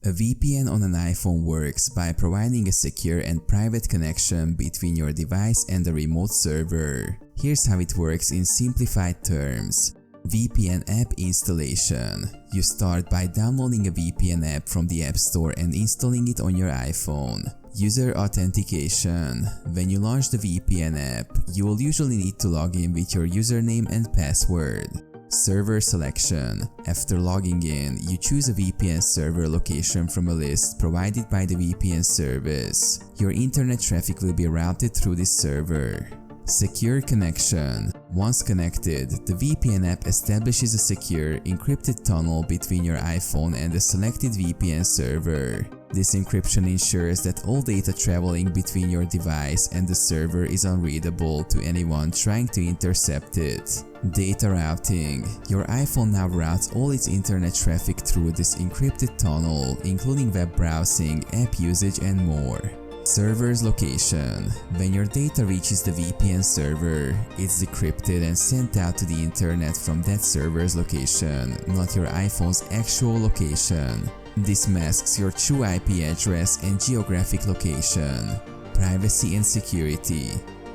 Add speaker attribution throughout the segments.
Speaker 1: A VPN on an iPhone works by providing a secure and private connection between your device and a remote server. Here's how it works in simplified terms. VPN app installation. You start by downloading a VPN app from the App Store and installing it on your iPhone. User authentication. When you launch the VPN app, you will usually need to log in with your username and password. Server selection. After logging in, you choose a VPN server location from a list provided by the VPN service. Your internet traffic will be routed through this server. Secure connection. Once connected, the VPN app establishes a secure, encrypted tunnel between your iPhone and the selected VPN server. This encryption ensures that all data traveling between your device and the server is unreadable to anyone trying to intercept it. Data routing. Your iPhone now routes all its internet traffic through this encrypted tunnel, including web browsing, app usage, and more. Server's location. When your data reaches the VPN server, it's decrypted and sent out to the internet from that server's location, not your iPhone's actual location. This masks your true IP address and geographic location. Privacy and security.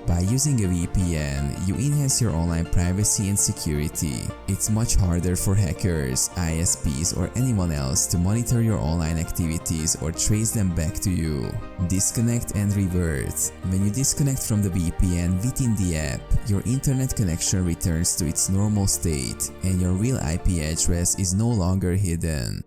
Speaker 1: By using a VPN, you enhance your online privacy and security. It's much harder for hackers, ISPs, or anyone else to monitor your online activities or trace them back to you. Disconnect and revert. When you disconnect from the VPN within the app, your internet connection returns to its normal state, and your real IP address is no longer hidden.